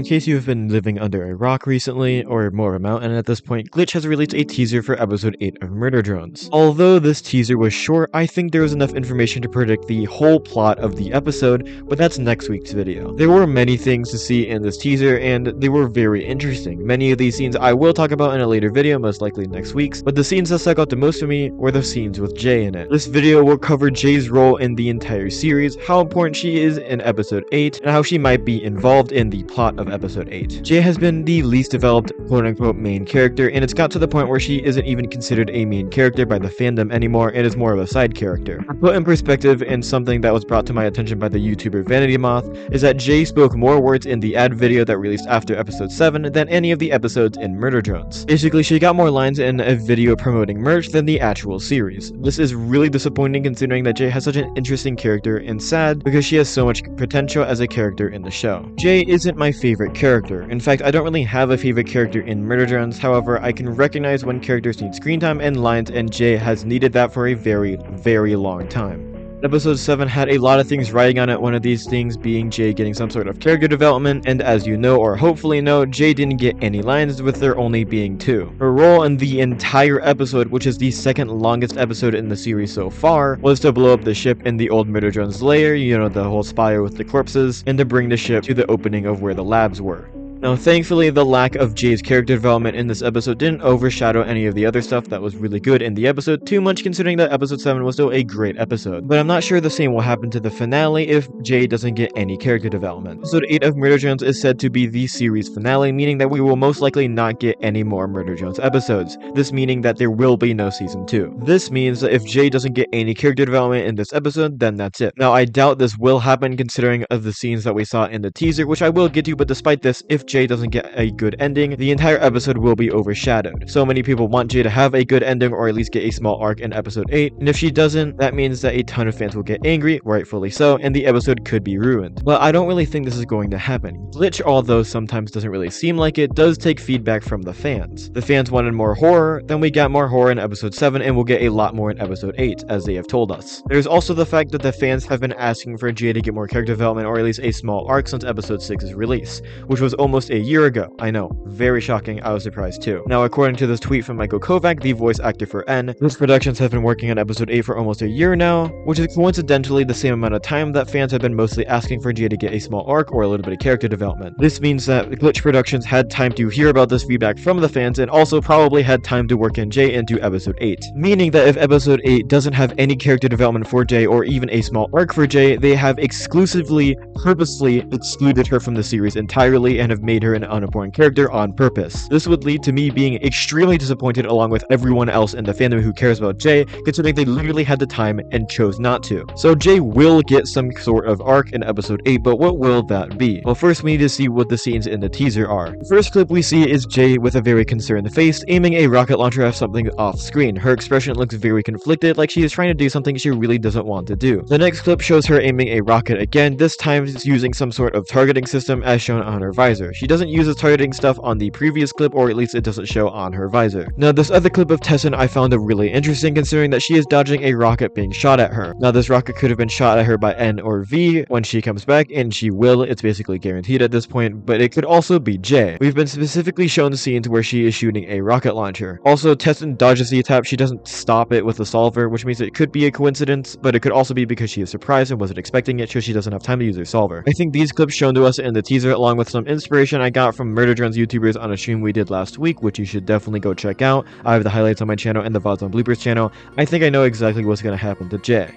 In case you have been living under a rock recently, or more of a mountain at this point, Glitch has released a teaser for episode 8 of Murder Drones. Although this teaser was short, I think there was enough information to predict the whole plot of the episode, but that's next week's video. There were many things to see in this teaser, and they were very interesting. Many of these scenes I will talk about in a later video, most likely next week's, but the scenes that stuck out the most for me were the scenes with Jay in it. This video will cover Jay's role in the entire series, how important she is in episode 8, and how she might be involved in the plot of episode 8. Jay has been the least developed quote-unquote main character, and it's got to the point where she isn't even considered a main character by the fandom anymore and is more of a side character. To put in perspective, and something that was brought to my attention by the YouTuber Vanity Moth, is that Jay spoke more words in the ad video that released after episode 7 than any of the episodes in Murder Drones. Basically, she got more lines in a video promoting merch than the actual series. This is really disappointing considering that Jay has such an interesting character, and sad because she has so much potential as a character in the show. Jay isn't my favorite character. In fact, I don't really have a favorite character in Murder Drones. However, I can recognize when characters need screen time and lines, and Jay has needed that for a very, very long time. Episode 7 had a lot of things riding on it, one of these things being Jay getting some sort of character development, and as you know or hopefully know, Jay didn't get any lines, with there only being 2. Her role in the entire episode, which is the second longest episode in the series so far, was to blow up the ship in the old Murder Drones lair, you know, the whole spire with the corpses, and to bring the ship to the opening of where the labs were. Now, thankfully, the lack of Jay's character development in this episode didn't overshadow any of the other stuff that was really good in the episode too much, considering that episode 7 was still a great episode. But I'm not sure the same will happen to the finale if Jay doesn't get any character development. Episode 8 of Murder Drones is said to be the series finale, meaning that we will most likely not get any more Murder Drones episodes. This meaning that there will be no season 2. This means that if Jay doesn't get any character development in this episode, then that's it. Now, I doubt this will happen considering of the scenes that we saw in the teaser, which I will get to, but despite this, if Jay doesn't get a good ending, the entire episode will be overshadowed. So many people want Jay to have a good ending or at least get a small arc in episode 8, and if she doesn't, that means that a ton of fans will get angry, rightfully so, and the episode could be ruined. But I don't really think this is going to happen. Glitch, although sometimes doesn't really seem like it, does take feedback from the fans. The fans wanted more horror, then we got more horror in episode 7, and we'll get a lot more in episode 8, as they have told us. There's also the fact that the fans have been asking for Jay to get more character development or at least a small arc since episode 6's release, which was almost a year ago. I know, very shocking, I was surprised too. Now, according to this tweet from Michael Kovac, the voice actor for N, his productions have been working on episode 8 for almost a year now, which is coincidentally the same amount of time that fans have been mostly asking for Jay to get a small arc or a little bit of character development. This means that Glitch Productions had time to hear about this feedback from the fans and also probably had time to work in Jay into episode 8. Meaning that if episode 8 doesn't have any character development for Jay or even a small arc for Jay, they have exclusively, purposely excluded her from the series entirely and have made her an unimportant character on purpose. This would lead to me being extremely disappointed along with everyone else in the fandom who cares about Jay, considering they literally had the time and chose not to. So Jay will get some sort of arc in episode 8, but what will that be? Well, first we need to see what the scenes in the teaser are. The first clip we see is Jay with a very concerned face, aiming a rocket launcher at something off screen. Her expression looks very conflicted, like she is trying to do something she really doesn't want to do. The next clip shows her aiming a rocket again, this time using some sort of targeting system as shown on her visor. She doesn't use this targeting stuff on the previous clip, or at least it doesn't show on her visor. Now, this other clip of Tessin I found really interesting considering that she is dodging a rocket being shot at her. Now, this rocket could have been shot at her by N or V when she comes back, and she will, it's basically guaranteed at this point, but it could also be Jay. We've been specifically shown scenes where she is shooting a rocket launcher. Also, Tessin dodges the attack, she doesn't stop it with the solver, which means it could be a coincidence, but it could also be because she is surprised and wasn't expecting it, so she doesn't have time to use her solver. I think these clips shown to us in the teaser, along with some inspiration I got from Murder Drones YouTubers on a stream we did last week, which you should definitely go check out. I have the highlights on my channel and the VODs on Bloopers channel. I think I know exactly what's going to happen to Jay.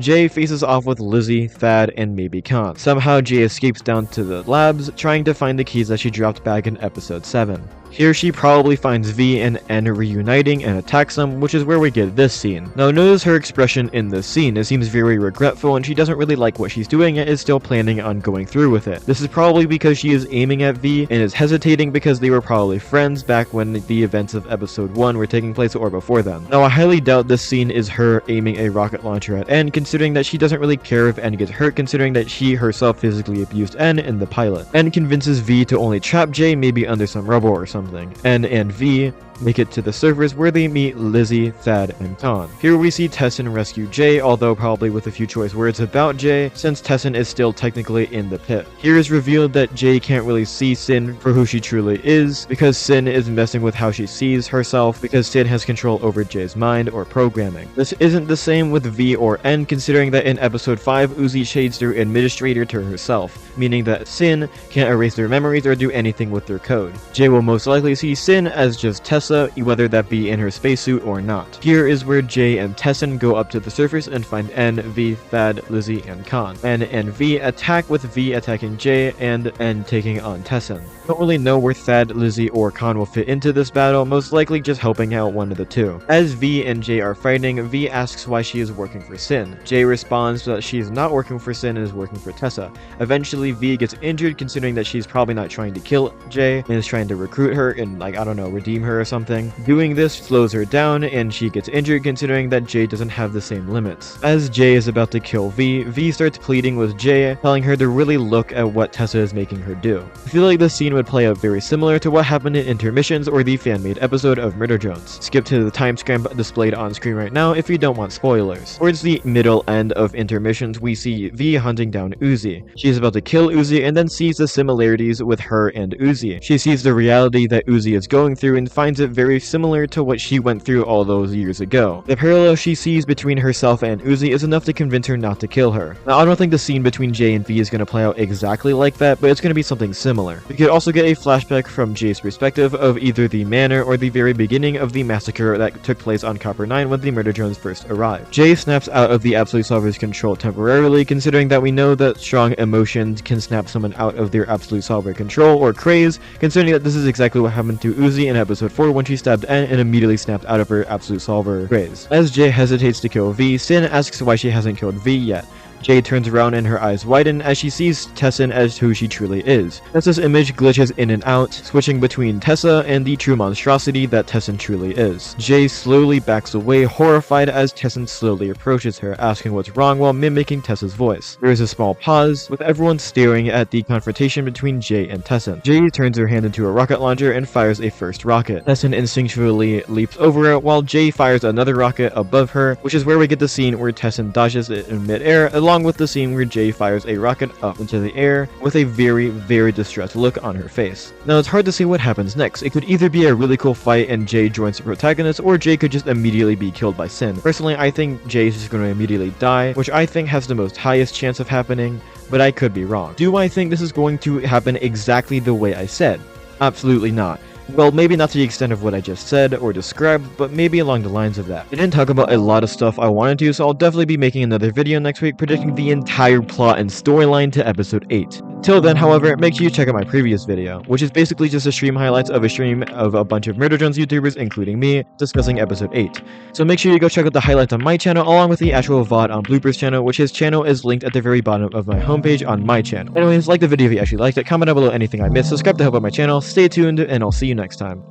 Jay faces off with Lizzie, Thad, and maybe Khan. Somehow Jay escapes down to the labs, trying to find the keys that she dropped back in episode 7. Here she probably finds V and N reuniting and attacks them, which is where we get this scene. Now notice her expression in this scene. It seems very regretful and she doesn't really like what she's doing and is still planning on going through with it. This is probably because she is aiming at V and is hesitating because they were probably friends back when the events of episode 1 were taking place or before then. Now I highly doubt this scene is her aiming a rocket launcher at N, considering that she doesn't really care if N gets hurt, considering that she herself physically abused N in the pilot. N convinces V to only trap Jay maybe under some rubble or something. N and V make it to the surface where they meet Lizzie, Thad, and Con. Here we see Tessin rescue Jay, although probably with a few choice words about Jay, since Tessin is still technically in the pit. Here is revealed that Jay can't really see Sin for who she truly is, because Sin is messing with how she sees herself, because Sin has control over Jay's mind or programming. This isn't the same with V or N, considering that in episode 5, Uzi shades their administrator to herself, meaning that Sin can't erase their memories or do anything with their code. Jay will most likely see Sin as just Tessa, whether that be in her spacesuit or not. Here is where Jay and Tessin go up to the surface and find N, V, Thad, Lizzie, and Con. N and V attack, with V attacking Jay and N taking on Tessin. Don't really know where Thad, Lizzie, or Con will fit into this battle, most likely just helping out one of the two. As V and Jay are fighting, V asks why she is working for Sin. Jay responds that she is not working for Sin and is working for Tessa. Eventually, V gets injured, considering that she's probably not trying to kill Jay and is trying to recruit her and, like, I don't know, redeem her or something. Doing this slows her down and she gets injured, considering that Jay doesn't have the same limits. As Jay is about to kill V, V starts pleading with Jay, telling her to really look at what Tessa is making her do. I feel like this scene would play out very similar to what happened in Intermissions or the fan-made episode of Murder Drones. Skip to the timestamp displayed on screen right now if you don't want spoilers. Towards the middle end of Intermissions, we see V hunting down Uzi. She is about to kill Uzi and then sees the similarities with her and Uzi. She sees the reality that Uzi is going through and finds it very similar to what she went through all those years ago. The parallel she sees between herself and Uzi is enough to convince her not to kill her. Now, I don't think the scene between Jay and V is going to play out exactly like that, but it's going to be something similar. We could also get a flashback from Jay's perspective of either the manor or the very beginning of the massacre that took place on Copper 9 when the murder drones first arrived. Jay snaps out of the Absolute Solver's control temporarily, considering that we know that strong emotions can snap someone out of their Absolute Solver control or craze, considering that this is exactly what happened to Uzi in episode 4 when she stabbed N and immediately snapped out of her Absolute Solver craze. As Jay hesitates to kill V, Sin asks why she hasn't killed V yet. Jay turns around and her eyes widen as she sees Tessin as who she truly is. Tessa's image glitches in and out, switching between Tessa and the true monstrosity that Tessin truly is. Jay slowly backs away, horrified as Tessin slowly approaches her, asking what's wrong while mimicking Tessa's voice. There is a small pause, with everyone staring at the confrontation between Jay and Tessin. Jay turns her hand into a rocket launcher and fires a first rocket. Tessin instinctually leaps over it, while Jay fires another rocket above her, which is where we get the scene where Tessin dodges it in midair, along with the scene where Jay fires a rocket up into the air with a very, very distressed look on her face. Now, it's hard to see what happens next. It could either be a really cool fight and Jay joins the protagonist, or Jay could just immediately be killed by Sin. Personally, I think Jay is just going to immediately die, which I think has the most highest chance of happening, but I could be wrong. Do I think this is going to happen exactly the way I said? Absolutely not. Well, maybe not to the extent of what I just said or described, but maybe along the lines of that. I didn't talk about a lot of stuff I wanted to, so I'll definitely be making another video next week predicting the entire plot and storyline to episode 8. Till then, however, make sure you check out my previous video, which is basically just a stream highlights of a stream of a bunch of Murder Drones YouTubers, including me, discussing episode 8. So make sure you go check out the highlights on my channel, along with the actual VOD on Bloopers channel, which his channel is linked at the very bottom of my homepage on my channel. Anyways, like the video if you actually liked it, comment down below anything I missed, subscribe to help out my channel, stay tuned, and I'll see you next time.